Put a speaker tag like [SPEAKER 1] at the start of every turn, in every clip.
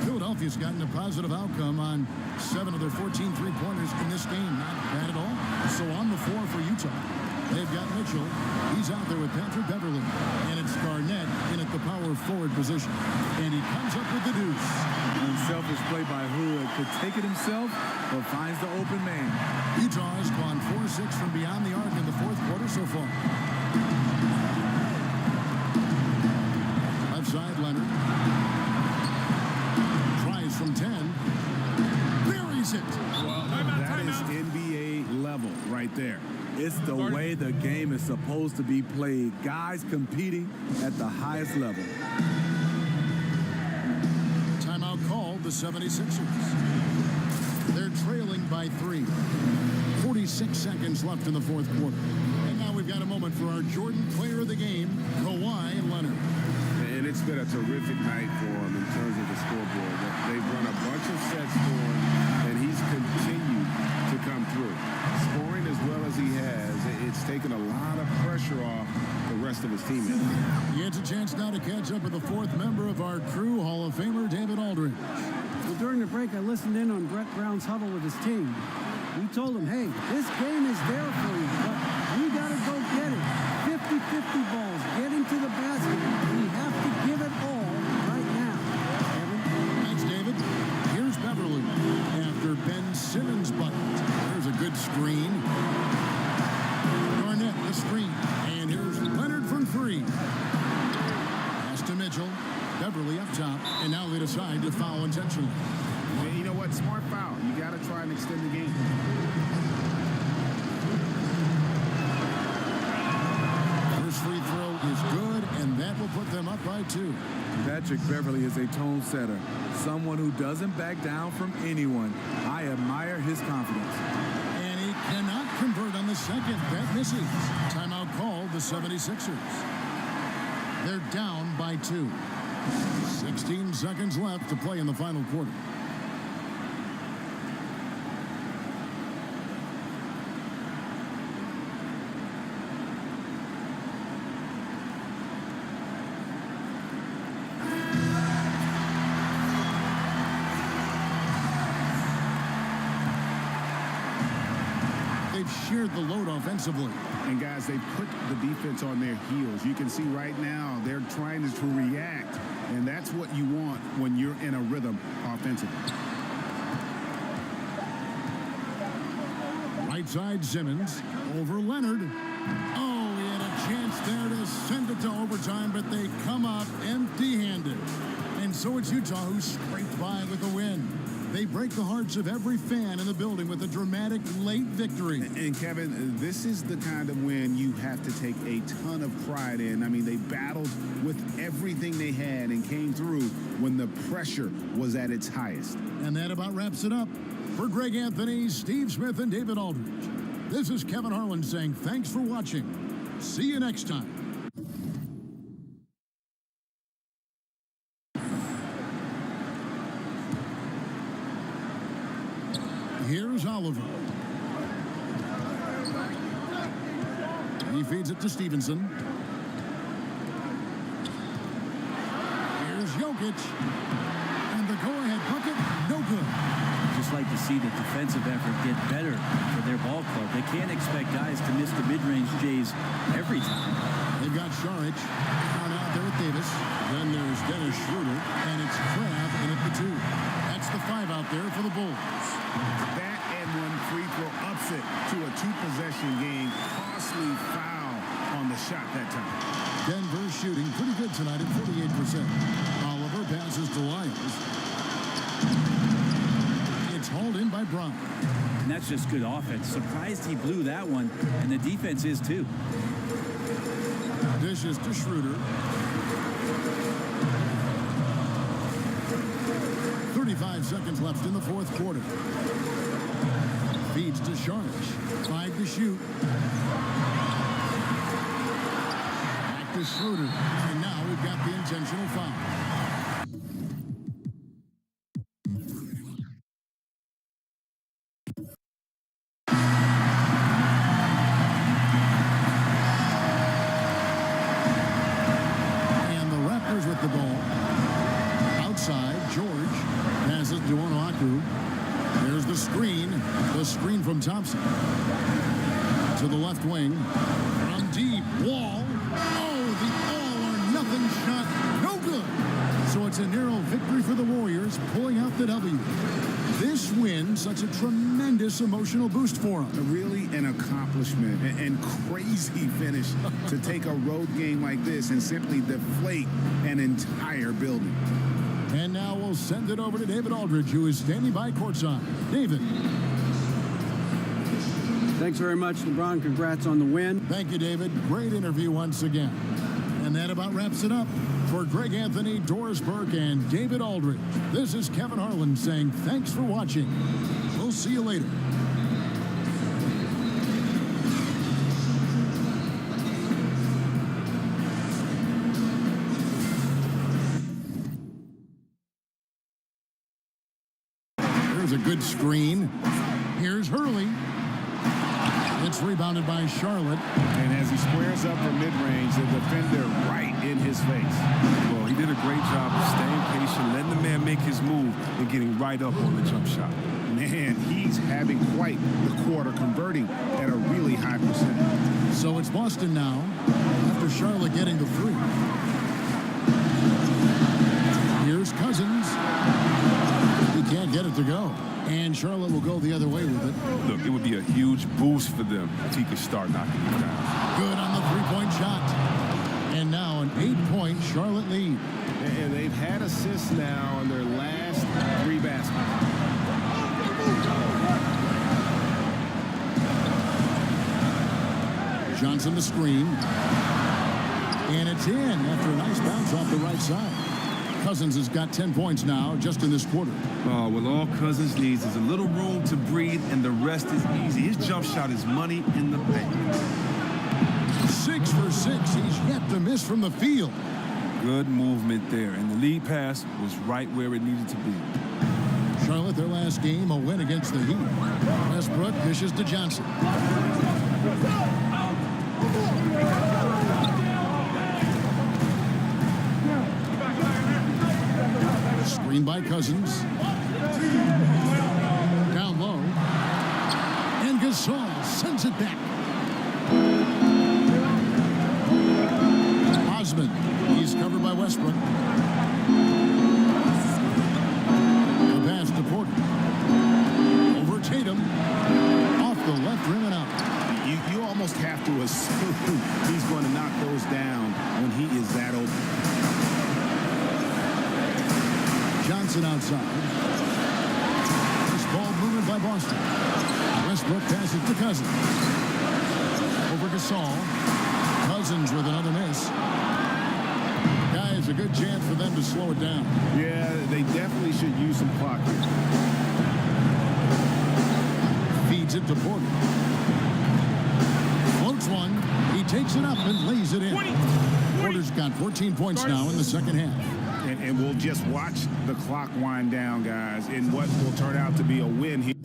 [SPEAKER 1] Philadelphia's gotten a positive outcome on 7 of their 14 three-pointers in this game. Not bad at all. So on the floor for Utah, they've got Mitchell. He's out there with Patrick Beverly. And it's Garnett in at the power forward position. And he comes up with the deuce.
[SPEAKER 2] Unselfish play by Hood. Could take it himself, but finds the open man.
[SPEAKER 1] Utah has gone 4-6 from beyond the arc in the fourth quarter so far. Left side, Leonard. Tries from 10. Buries it.
[SPEAKER 3] Well, that is NBA level right there.
[SPEAKER 2] It's the way the game is supposed to be played. Guys competing at the highest level.
[SPEAKER 1] Timeout called the 76ers. They're trailing by 3. 46 seconds left in the fourth quarter. And now we've got a moment for our Jordan player of the game, Kawhi Leonard.
[SPEAKER 3] And it's been a terrific night for him in terms of the scoreboard. They've run a bunch of sets for him, and he's continued to come through. Scoring as well as he has, it's taken a lot of pressure off the rest of his teammates.
[SPEAKER 1] He gets a chance now to catch up with the fourth member of our crew, Hall of Famer David Aldridge.
[SPEAKER 4] Well, during the break, I listened in on Brett Brown's huddle with his team. We told him, hey, this game is there for you, but we got to go get it. 50-50 balls, get into the basket. We have to give it all right now. Evan?
[SPEAKER 1] Thanks, David. Here's Beverly after Ben Simmons bucket. There's a good screen. Garnett, the screen. And here's Leonard from 3. Pass to Mitchell. Beverly up top. And now they decide to foul intentionally.
[SPEAKER 3] And you know what? Smart foul. You got to try and extend the game.
[SPEAKER 1] First free throw is good, and that will put them up by 2.
[SPEAKER 2] Patrick Beverly is a tone setter. Someone who doesn't back down from anyone. I admire his confidence.
[SPEAKER 1] And he cannot convert on the second. That misses. Timeout called the 76ers. They're down by 2. 16 seconds left to play in the final quarter. Shared the load offensively.
[SPEAKER 3] And guys, they put the defense on their heels. You can see right now they're trying to react, and that's what you want when you're in a rhythm offensively.
[SPEAKER 1] Right side, Simmons over Leonard. Oh, he had a chance there to send it to overtime, but they come up empty-handed. And so it's Utah who scraped by with the win. They break the hearts of every fan in the building with a dramatic late victory.
[SPEAKER 3] And Kevin, this is the kind of win you have to take a ton of pride in. I mean, they battled with everything they had and came through when the pressure was at its highest.
[SPEAKER 1] And that about wraps it up. For Greg Anthony, Steve Smith, and David Aldridge, this is Kevin Harlan saying thanks for watching. See you next time. Here's Oliver. He feeds it to Stevenson. Here's Jokic. And the go-ahead bucket, no good.
[SPEAKER 5] Just like to see the defensive effort get better for their ball club. They can't expect guys to miss the mid-range Jays every time.
[SPEAKER 1] They've got Saric out there with Davis. Then there's Dennis Schroeder, and it's Crabbe in at the 2. That's the 5 out there for the Bulls.
[SPEAKER 3] That and one free throw ups it to a 2-possession game. Costly foul on the shot that time.
[SPEAKER 1] Denver shooting pretty good tonight at 48%. Oliver passes to Lyles. It's hauled in by Brown.
[SPEAKER 5] And that's just good offense. Surprised he blew that one, and the defense is too.
[SPEAKER 1] Dishes to Schroeder. 35 seconds left in the fourth quarter. Feeds to Saric. 5 to shoot. Back to Schroeder. And now we've got the intentional foul. And the Raptors with the ball. Outside, George. Duonoaku. There's the screen. The screen from Thompson. To the left wing. From deep. Wall. Oh, the all-or-nothing shot. No good. So it's a narrow victory for the Warriors, pulling out the W. This win, such a tremendous emotional boost for them.
[SPEAKER 3] Really an accomplishment and crazy finish to take a road game like this and simply deflate an entire building.
[SPEAKER 1] And now we'll send it over to David Aldridge, who is standing by courtside. David.
[SPEAKER 4] Thanks very much, LeBron. Congrats on the win.
[SPEAKER 1] Thank you, David. Great interview once again. And that about wraps it up. For Greg Anthony, Doris Burke, and David Aldridge, this is Kevin Harlan saying thanks for watching. We'll see you later. There's a good screen. Here's Hurley. It's rebounded by Charlotte.
[SPEAKER 3] And as he squares up for mid-range, the defender right in his face.
[SPEAKER 6] Well, he did a great job of staying patient, letting the man make his move, and getting right up on the jump shot.
[SPEAKER 3] Man, he's having quite the quarter, converting at a really high percentage.
[SPEAKER 1] So it's Boston now, after Charlotte getting the three. Here's Cousins. He can't get it to go. And Charlotte will go the other way with it.
[SPEAKER 6] Look, it would be a huge boost for them if he could start knocking it down.
[SPEAKER 1] Good on the three-point shot. And now an 8-point Charlotte lead.
[SPEAKER 3] And they've had assists now on their last 3 baskets.
[SPEAKER 1] Johnson the screen. And it's in after a nice bounce off the right side. Cousins has got 10 points now just in this quarter.
[SPEAKER 6] Oh, well, all Cousins needs is a little room to breathe, and the rest is easy. His jump shot is money in the bank.
[SPEAKER 1] 6 for 6. He's yet to miss from the field.
[SPEAKER 6] Good movement there, and the lead pass was right where it needed to be.
[SPEAKER 1] Charlotte, their last game, a win against the Heat. Westbrook dishes to Johnson. Screen by Cousins. Down low. And Gasol sends it back. Osman. He's covered by Westbrook. The pass to Porter. Over Tatum. Off the left rim and out.
[SPEAKER 3] You almost have to assume he's going to knock those down when he is that open.
[SPEAKER 1] Johnson outside. This ball movement by Boston. Westbrook passes to Cousins. Over Gasol. Cousins with another miss. Guys, a good chance for them to slow it down.
[SPEAKER 3] Yeah, they definitely should use some clock here.
[SPEAKER 1] Feeds it to Porter. Floats one. He takes it up and lays it in. Porter's got 14 points now in the second half.
[SPEAKER 3] And we'll just watch the clock wind down, guys, in what will turn out to be a win here.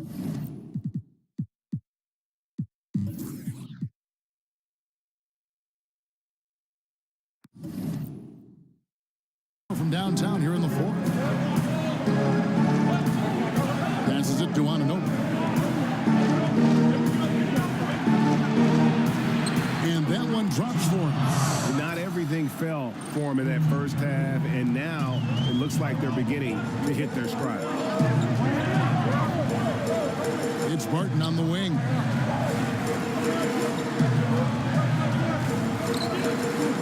[SPEAKER 1] From downtown here in the fourth. Passes it to Anunoby. And that one drops for him.
[SPEAKER 3] Not everything fell for him in that first half, and now it looks like they're beginning to hit their stride.
[SPEAKER 1] It's Barton on the wing.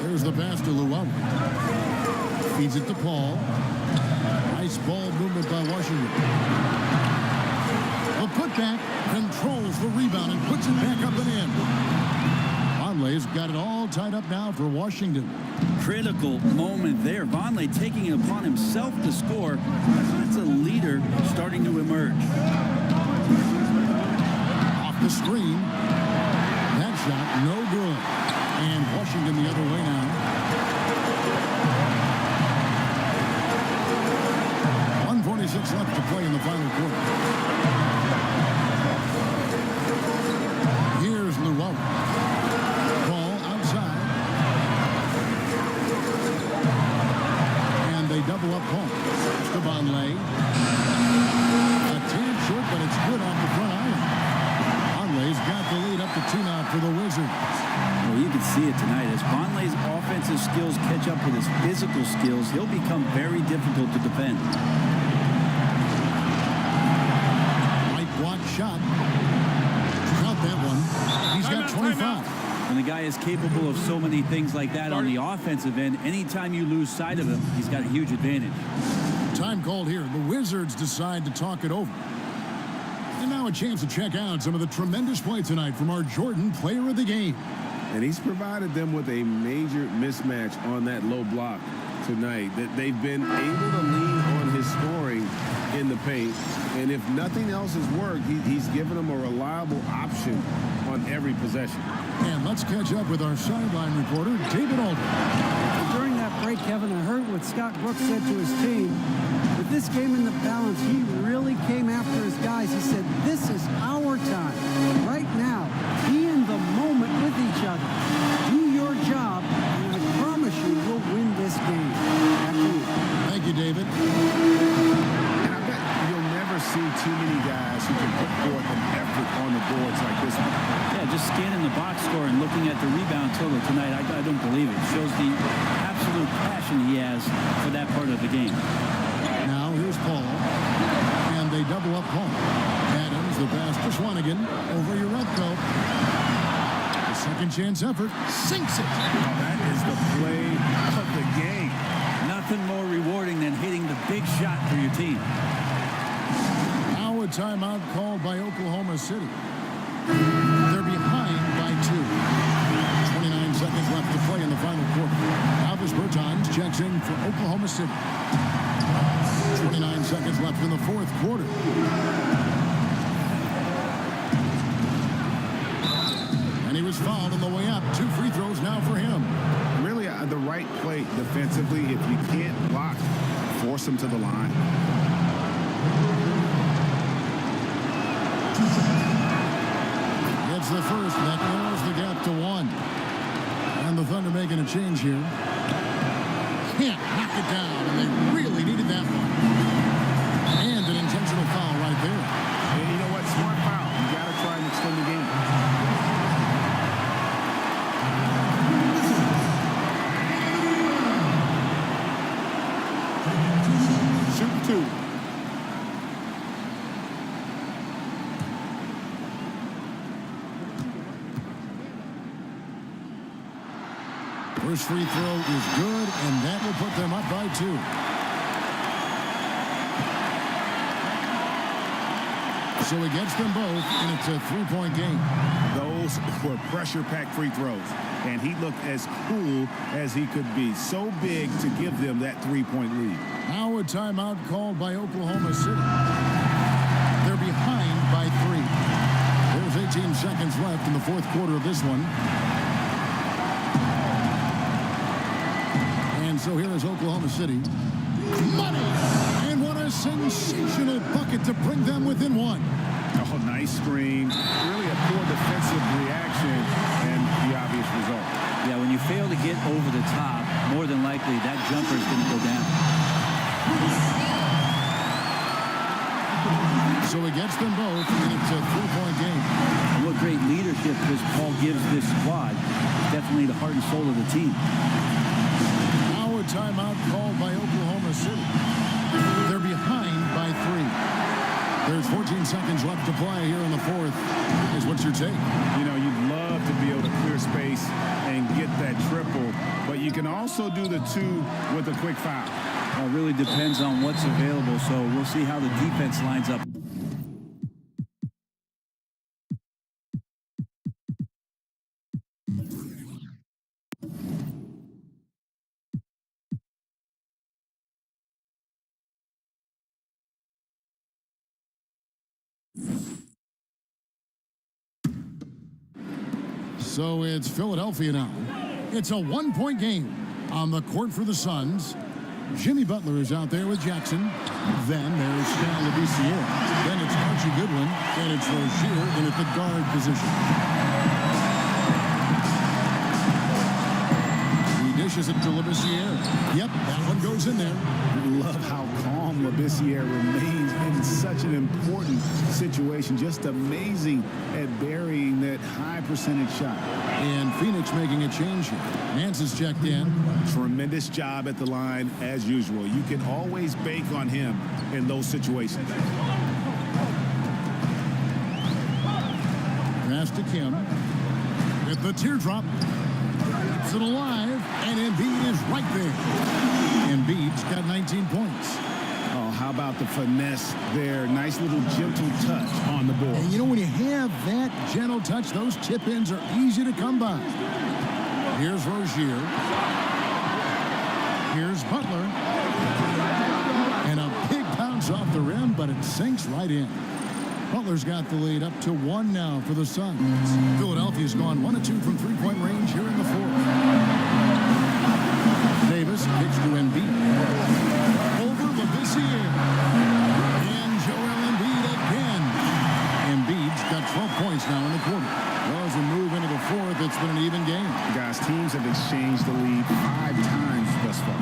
[SPEAKER 1] There's the pass to Luau. Feeds it to Paul. Nice ball movement by Washington. The putback controls the rebound and puts it back up and in. Vonleh's got it all tied up now for Washington.
[SPEAKER 5] Critical moment there. Vonleh taking it upon himself to score. That's a leader starting to emerge.
[SPEAKER 1] Off the screen. That shot no good. And Washington the other way now. 1:46 left to play in the final quarter. Here's Luau. Ball outside. And they double up Paul. To Vonleh. good off the front iron. Bonley's got the lead up to 2-0 for the Wizards.
[SPEAKER 5] Well, you can see it tonight. As Bonley's offensive skills catch up with his physical skills, he'll become very difficult to defend.
[SPEAKER 1] Right block shot. Count that one. He's got 25.
[SPEAKER 5] When the guy is capable of so many things like that on the offensive end, anytime you lose sight of him, he's got a huge advantage.
[SPEAKER 1] Time called here. The Wizards decide to talk it over. And now a chance to check out some of the tremendous play tonight from our Jordan player of the game.
[SPEAKER 3] And he's provided them with a major mismatch on that low block tonight. That they've been able to lean on his scoring in the paint. And if nothing else has worked, he's given them a reliable option on every possession.
[SPEAKER 1] And let's catch up with our sideline reporter, David Alden.
[SPEAKER 4] During that break, Kevin, I heard what Scott Brooks said to his team. With this game in the balance, he really came after his guys. He said, this is our time. Right now, be in the moment with each other. Do your job, and I promise you, we'll win this game. After you.
[SPEAKER 1] Thank you, David.
[SPEAKER 3] And I bet you'll never see too many guys who can put forth an effort on the boards like this one.
[SPEAKER 5] Yeah, just scanning the box score and looking at the rebound total tonight, I don't believe it. It shows the absolute passion he has for that part of the game.
[SPEAKER 1] Now here's Paul. And they double up Paul. Adams, the pass to Swanigan over Uretko. The second chance effort. Sinks it.
[SPEAKER 6] Oh, that is the play of the game.
[SPEAKER 5] Nothing more rewarding than hitting the big shot for your team.
[SPEAKER 1] Now a timeout called by Oklahoma City. They're behind by 2. 29 seconds left to play in the final quarter. Alvis Bertans checks in for Oklahoma City. 29 seconds left in the fourth quarter. And he was fouled on the way up. 2 free throws now for him.
[SPEAKER 3] Really the right play defensively. If you can't block, force him to the line.
[SPEAKER 1] It's the first, and that narrows the gap to 1. And the Thunder making a change here. Can't knock it down, and they really needed that one. And an intentional foul right there.
[SPEAKER 3] And you know what? Smart foul. You got to try and extend the game. Shoot 2.
[SPEAKER 1] First free throw is good, and that will put them up by 2. So he gets them both, and it's a 3-point game.
[SPEAKER 3] Those were pressure-packed free throws, and he looked as cool as he could be. So big to give them that 3-point lead.
[SPEAKER 1] Now a timeout called by Oklahoma City. They're behind by 3. There's 18 seconds left in the fourth quarter of this one. And so here is Oklahoma City. Money! And what a sensational bucket to bring them within 1.
[SPEAKER 3] Oh, nice screen. Really a poor defensive reaction, and the obvious result.
[SPEAKER 5] Yeah, when you fail to get over the top, more than likely that jumper is going to go down.
[SPEAKER 1] So he gets them both, and it's a 3-point game.
[SPEAKER 5] And what great leadership this Paul gives this squad. Definitely the heart and soul of the team.
[SPEAKER 1] Now a timeout called by Oklahoma City. They're behind by 3. There's 14 seconds left to play here in the fourth. What's your take?
[SPEAKER 3] You know, you'd love to be able to clear space and get that triple, but you can also do the 2 with a quick foul.
[SPEAKER 5] Well, it really depends on what's available, so we'll see how the defense lines up.
[SPEAKER 1] So it's Philadelphia now. It's a 1-point game on the court for the Suns. Jimmy Butler is out there with Jackson. Then there's Stan Labissiere. Then it's Archie Goodwin. And it's Rozier in at the guard position. He dishes it to Labissiere. Yep, that one goes in there.
[SPEAKER 3] Love how calm Labissiere Labissiere remains in such an important situation. Just amazing at burying that high percentage shot.
[SPEAKER 1] And Phoenix making a change here. Nance is checked in.
[SPEAKER 3] Tremendous job at the line as usual. You can always bank on him in those situations.
[SPEAKER 1] Pass to Kim. With the teardrop. Keeps it alive. And Embiid is right there. Embiid's got 19 points.
[SPEAKER 3] Oh, how about the finesse there? Nice little gentle touch on the board.
[SPEAKER 1] And you know, when you have that gentle touch, those tip-ins are easy to come by. Here's Rozier. Here's Butler. And a big bounce off the rim, but it sinks right in. Butler's got the lead up to 1 now for the Suns. Philadelphia's gone 1 of 2 from three-point range here in the fourth. Davis kicks to Embiid. Over Labissiere. And Joel Embiid again. Embiid's got 12 points now in the quarter. Well, as we move into the fourth, it's been an even game.
[SPEAKER 3] Guys, teams have exchanged the lead 5 times thus far.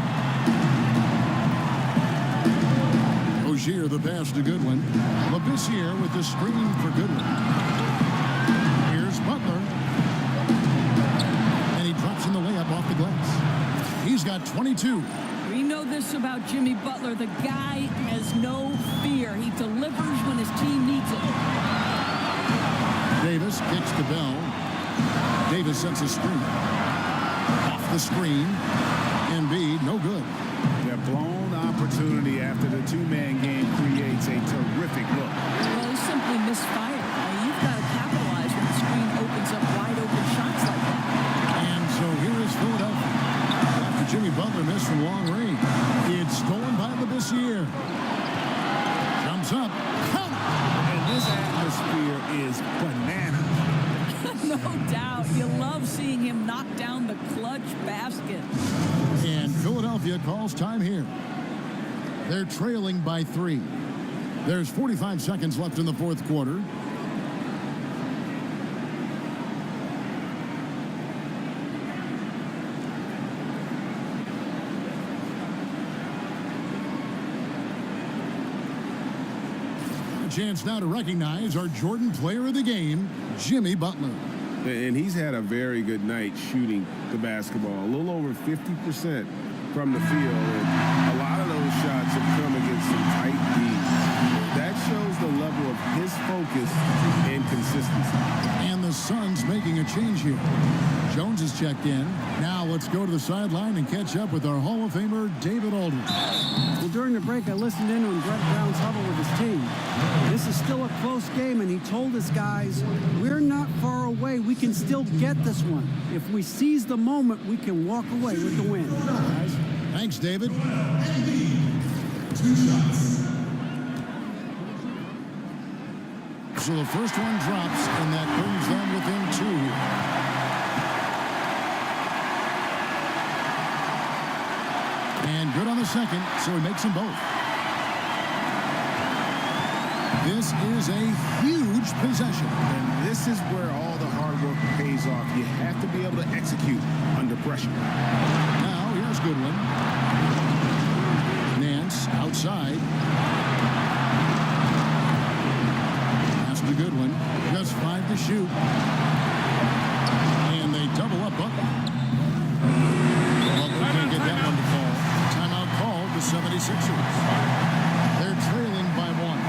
[SPEAKER 1] Rozier, the pass to Goodwin. Labissiere with the screen for Goodwin. Here's Butler. And he drops in the layup off the glass. He's got 22.
[SPEAKER 7] We know this about Jimmy Butler. The guy has no fear. He delivers when his team needs it.
[SPEAKER 1] Davis kicks to Bell. Davis sets a screen. Off the screen. Embiid, no good.
[SPEAKER 3] The blown opportunity after the two-man game creates a terrific look.
[SPEAKER 7] Well, he simply misfired. You've got to capitalize when the screen opens up wide open shots like that.
[SPEAKER 1] And so here is Philadelphia. After Jimmy Butler missed from long range, it's stolen by Labissiere. Jumps up. Count.
[SPEAKER 3] And this atmosphere is banana.
[SPEAKER 7] No doubt. You love seeing him knock down the clutch basket.
[SPEAKER 1] And Philadelphia calls time here. They're trailing by 3. There's 45 seconds left in the fourth quarter. A chance now to recognize our Jordan player of the game, Jimmy Butler.
[SPEAKER 3] And he's had a very good night shooting the basketball. A little over 50% from the field. And a lot of those shots have come against some tight D. That shows the level of his focus and consistency.
[SPEAKER 1] And the Suns making a change here. Jones is checked in. Now let's go to the sideline and catch up with our Hall of Famer, David Aldridge.
[SPEAKER 4] Well, during the break, I listened in on Brett Brown's huddle with his team. This is still a close game, and he told his guys, we're not far away. We can still get this one. If we seize the moment, we can walk away with the win. Guys.
[SPEAKER 1] Thanks, David.
[SPEAKER 8] 2 shots.
[SPEAKER 1] So the first one drops, and that brings them within 2. And good on the second, so he makes them both. This is a huge possession.
[SPEAKER 3] And this is where all the hard work pays off. You have to be able to execute under pressure.
[SPEAKER 1] Now, here's Goodwin. Nance outside. Pass to Goodwin. Just 5 to shoot. And they double up Butler. Butler can't get that one to fall. Timeout called the 76ers. They're trailing by 1.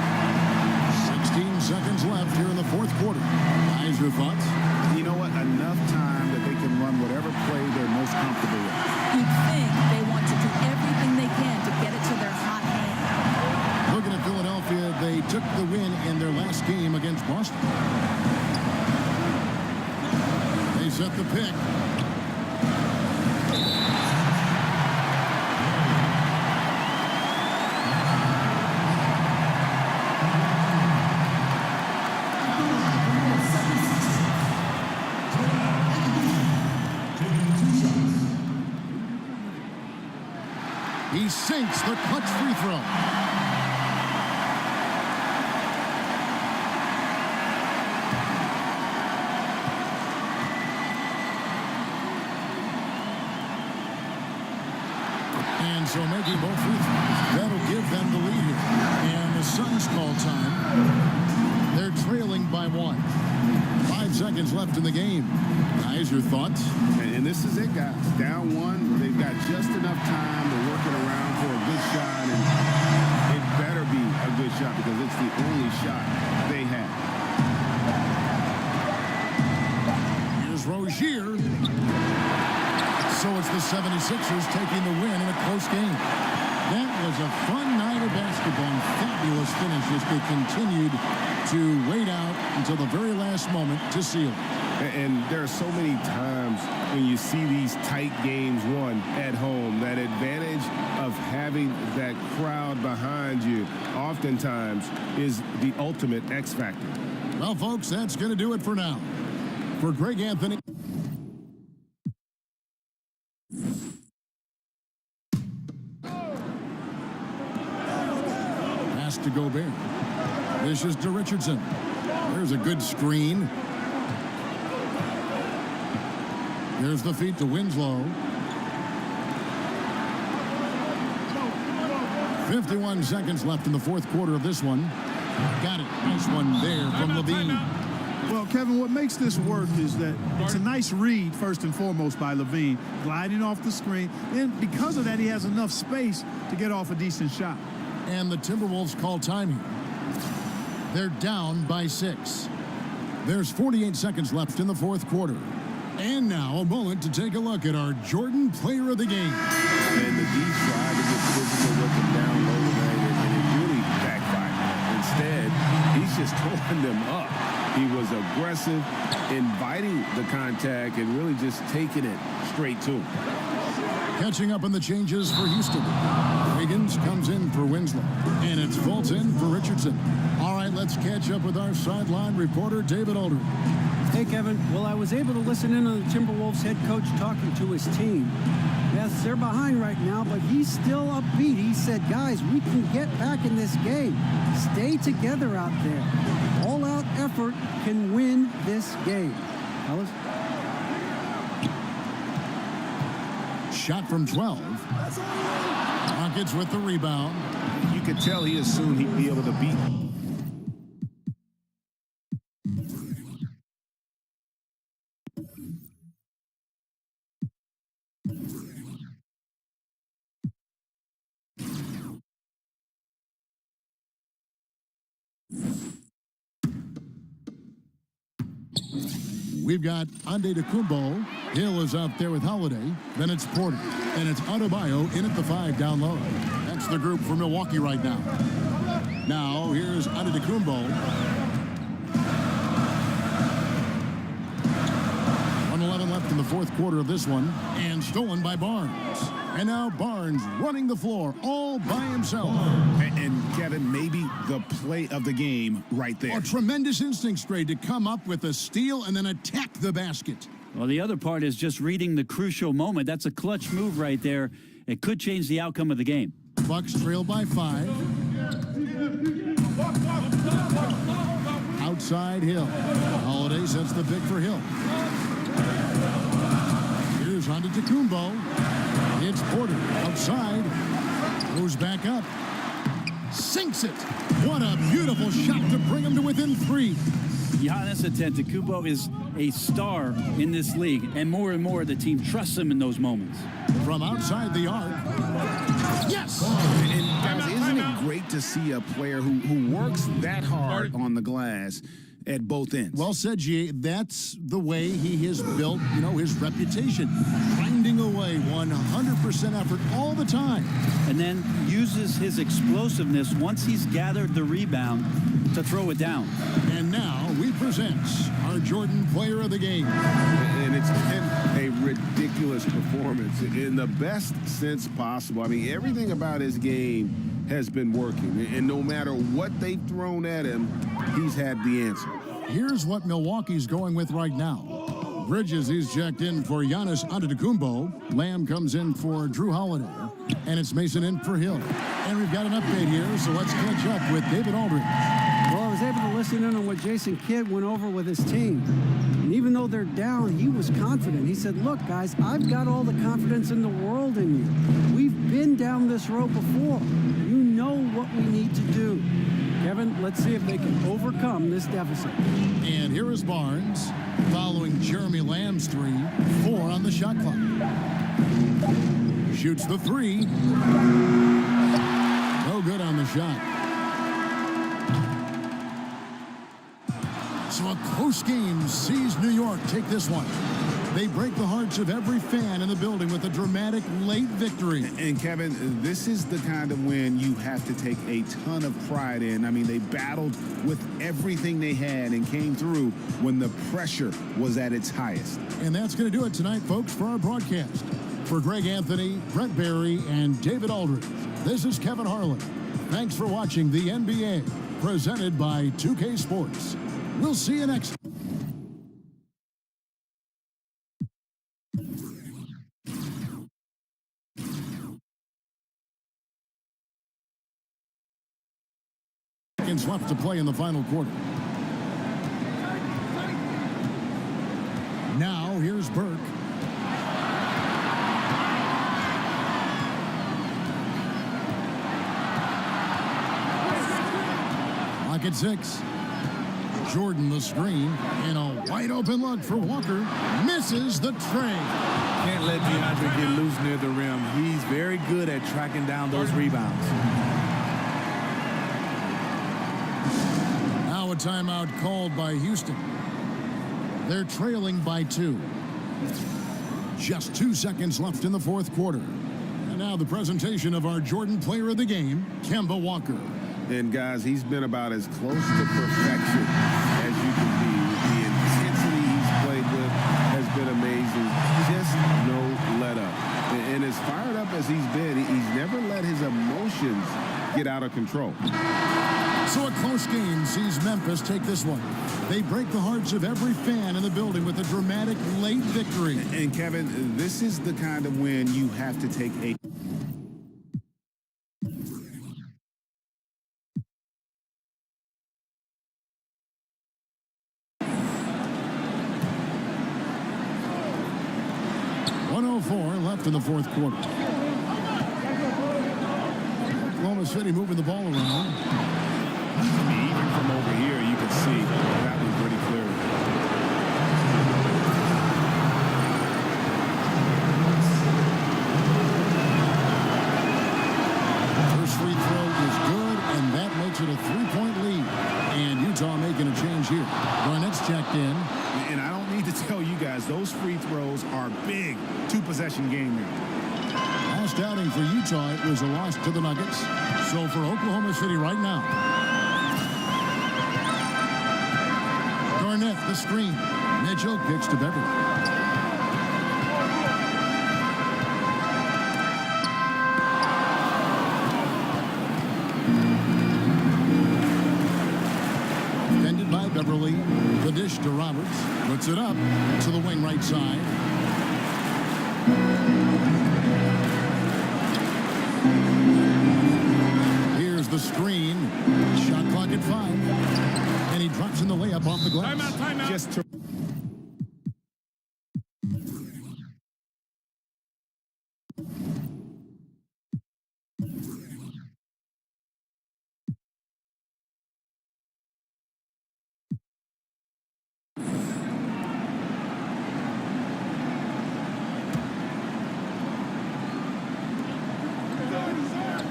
[SPEAKER 1] 16 seconds left here in the fourth quarter. Guys, your thoughts?
[SPEAKER 3] You know what? Enough time that they can run whatever play they're most comfortable with.
[SPEAKER 7] You'd think they want to do everything they can to get it to their hot hand.
[SPEAKER 1] Looking at Philadelphia, they took the win in their last game against Boston. They set the pick. He sinks the clutch free throw. And so making both free throws, that'll give them the lead here. seconds left in the game. Guys, your thoughts?
[SPEAKER 3] And this is it, guys. Down one. They've got just enough time to work it around for a good shot, and it better be a good shot because it's the only shot they have.
[SPEAKER 1] Here's Rozier. So it's the 76ers taking the win in a close game. That was a fun night of basketball and fabulous finish as they continued to wait out until the very last moment to seal.
[SPEAKER 3] And there are so many times when you see these tight games won at home, that advantage of having that crowd behind you oftentimes is the ultimate X factor.
[SPEAKER 1] Well, folks, that's going to do it for now. For Greg Anthony. Pass to Gobert. This is to Richardson. There's a good screen. There's the feed to Winslow. 51 seconds left in the fourth quarter of this one. Got it. Nice one there from Levine.
[SPEAKER 9] Well, Kevin, what makes this work is that it's a nice read, first and foremost, by Levine, gliding off the screen. And because of that, he has enough space to get off a decent shot.
[SPEAKER 1] And the Timberwolves call time here. They're down by 6. There's 48 seconds left in the fourth quarter. And now a moment to take a look at our Jordan Player of the Game.
[SPEAKER 3] And the D tried to get physical with him down low tonight, and it really backfired. Instead, he's just throwing them up. He was aggressive, inviting the contact, and really just taking it straight to him.
[SPEAKER 1] Catching up on the changes for Houston. Wiggins comes in for Winslow, and it's Fultz in for Richardson. All right, let's catch up with our sideline reporter, David Aldridge.
[SPEAKER 4] Hey, Kevin. Well, I was able to listen in on the Timberwolves head coach talking to his team. Yes, they're behind right now, but he's still upbeat. He said, guys, we can get back in this game. Stay together out there. All-out effort can win this game. Fellas?
[SPEAKER 1] Shot from 12. Rockets with the rebound.
[SPEAKER 3] You could tell he assumed he'd be able to beat him.
[SPEAKER 1] We've got Antetokounmpo. Hill is out there with Holiday. Then it's Porter. And it's Adebayo in at the 5 down low. That's the group for Milwaukee right now. Now, here's Antetokounmpo. 1:11 left in the fourth quarter of this one. And stolen by Barnes. And now Barnes running the floor all by himself.
[SPEAKER 10] And Kevin, maybe the play of the game right there.
[SPEAKER 1] A tremendous instinct, Stray, to come up with a steal and then attack the basket.
[SPEAKER 5] Well, the other part is just reading the crucial moment. That's a clutch move right there. It could change the outcome of the game.
[SPEAKER 1] Bucks trail by 5. Outside Hill. Holiday sets the pick for Hill. Here's Antetokounmpo. It's Porter outside. Goes back up. Sinks it. What a beautiful shot to bring him to within 3.
[SPEAKER 5] Giannis Antetokounmpo is a star in this league, and more the team trusts him in those moments.
[SPEAKER 1] From outside the arc. Yes!
[SPEAKER 10] And guys, isn't it great to see a player who works that hard on the glass at both ends?
[SPEAKER 1] Well said, G. That's the way he has built, his reputation. Grinding away 100% effort all the time.
[SPEAKER 5] And then uses his explosiveness once he's gathered the rebound to throw it down.
[SPEAKER 1] And now we present our Jordan Player of the Game.
[SPEAKER 3] And it's been a ridiculous performance in the best sense possible. I mean, everything about his game has been working. And no matter what they've thrown at him, he's had the answer.
[SPEAKER 1] Here's what Milwaukee's going with right now. Bridges is checked in for Giannis Antetokounmpo. Lamb comes in for Drew Holiday. And it's Mason in for Hill. And we've got an update here, so let's catch up with David Aldridge.
[SPEAKER 4] Well, I was able to listen in on what Jason Kidd went over with his team. And even though they're down, he was confident. He said, look, guys, I've got all the confidence in the world in you. We've been down this road before. You know what we need to do. Kevin, let's see if they can overcome this deficit.
[SPEAKER 1] And here is Barnes. following Jeremy Lamb's 3, 4 on the shot clock. Shoots the 3. No good on the shot. So a close game sees New York take this one. They break the hearts of every fan in the building with a dramatic late victory.
[SPEAKER 10] And Kevin, this is the kind of win you have to take a ton of pride in. I mean, they battled with everything they had and came through when the pressure was at its highest.
[SPEAKER 1] And that's going to do it tonight, folks, for our broadcast. For Greg Anthony, Brent Barry, and David Aldridge, this is Kevin Harlan. Thanks for watching the NBA, presented by 2K Sports. We'll see you next time. Seconds left to play in the final quarter. Now, here's Burke. Clock at 6. Jordan the screen, and a wide open look for Walker. Misses the tray.
[SPEAKER 2] Can't let DeAndre get loose near the rim. He's very good at tracking down those rebounds.
[SPEAKER 1] Now a timeout called by Houston. They're trailing by 2. Just 2 seconds left in the fourth quarter. And now the presentation of our Jordan Player of the Game, Kemba Walker.
[SPEAKER 3] And guys, he's been about as close to perfection as you can be. The intensity he's played with has been amazing. Just no let up. And as fired up as he's been, he's never let his emotions get out of control.
[SPEAKER 1] So a close game sees Memphis take this one. They break the hearts of every fan in the building with a dramatic late victory.
[SPEAKER 10] And Kevin, this is the kind of win you have to take a...
[SPEAKER 1] Left in the fourth quarter. Oklahoma City moving the ball around.
[SPEAKER 3] Even from over here, you can see that one pretty clearly.
[SPEAKER 1] First free throw is good, and that makes it a 3-point lead. And Utah making a change here. Garnett's checked in.
[SPEAKER 10] And I don't need to tell you guys, those free throws are big. 2-possession game here.
[SPEAKER 1] Last outing for Utah, it was a loss to the Nuggets. So for Oklahoma City right now. Garnett, the screen. Mitchell kicks to Beverly. Beverly, the dish to Roberts, puts it up to the wing right side. Here's the screen, shot clock at 5, and he drops in the layup off the glass.
[SPEAKER 3] Timeout. Just to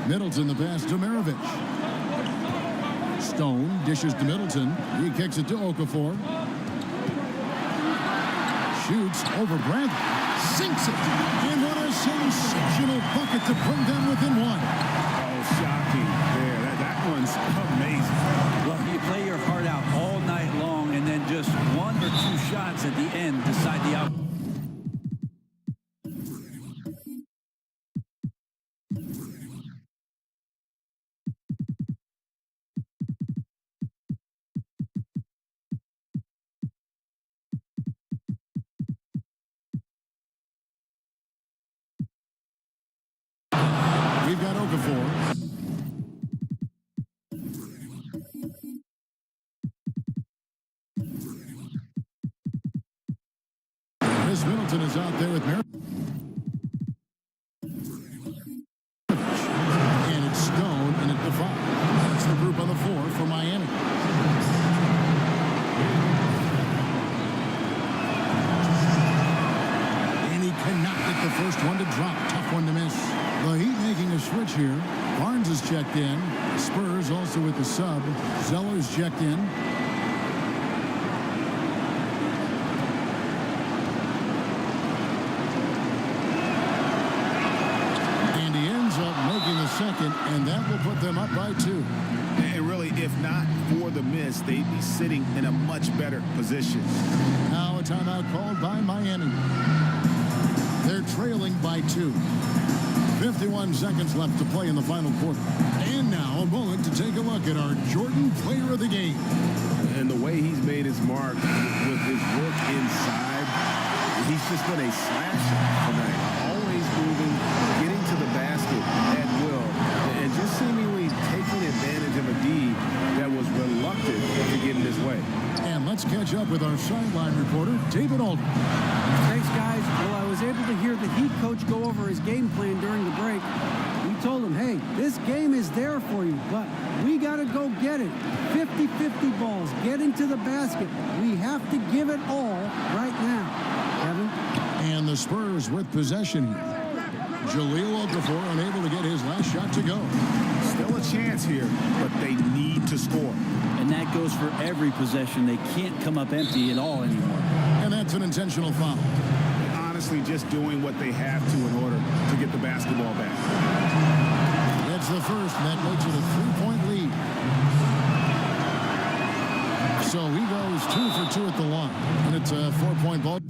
[SPEAKER 1] Middleton the pass to Maravich. Stone dishes to Middleton. He kicks it to Okafor. Shoots over Bradley. Sinks it. And what a sensational bucket to bring them within 1.
[SPEAKER 10] Oh, shocking there. That one's amazing.
[SPEAKER 5] Well, you play your heart out all night long, and then just 1 or 2 shots at the end decide the outcome.
[SPEAKER 1] We've got Okafor. Chris Middleton is out there with Merritt. And it's Stone and at the 5. That's the group on the 4 for Miami. checked in. Spurs also with the sub. Zeller's checked in. And he ends up making the second, and that will put them up by 2.
[SPEAKER 10] And really, if not for the miss, they'd be sitting in a much better position.
[SPEAKER 1] Now a timeout called by Miami. They're trailing by 2. 51 seconds left to play in the final quarter. And now a moment to take a look at our Jordan Player of the Game.
[SPEAKER 3] And the way he's made his mark with his work inside, he's just been a slasher tonight. Always moving, getting to the basket at will, and just seemingly taking advantage of a D that was reluctant to get in his way.
[SPEAKER 1] And let's catch up with our sideline reporter, David Alden.
[SPEAKER 4] Thanks, guys. Well, I was able to hear the Heat coach go over his game plan during the break. We told him, hey, this game is there for you, but we got to go get it. 50-50 balls, get into the basket. We have to give it all right now. Kevin?
[SPEAKER 1] And the Spurs with possession here. Jahlil Okafor unable to get his last shot to go.
[SPEAKER 10] Still a chance here, but they need to score.
[SPEAKER 5] And that goes for every possession. They can't come up empty at all anymore.
[SPEAKER 1] And that's an intentional foul.
[SPEAKER 10] Honestly, just doing what they have to in order to get the basketball back.
[SPEAKER 1] That's the first, and that makes it a 3-point lead. So he goes 2 for 2 at the line, and it's a 4-point ball.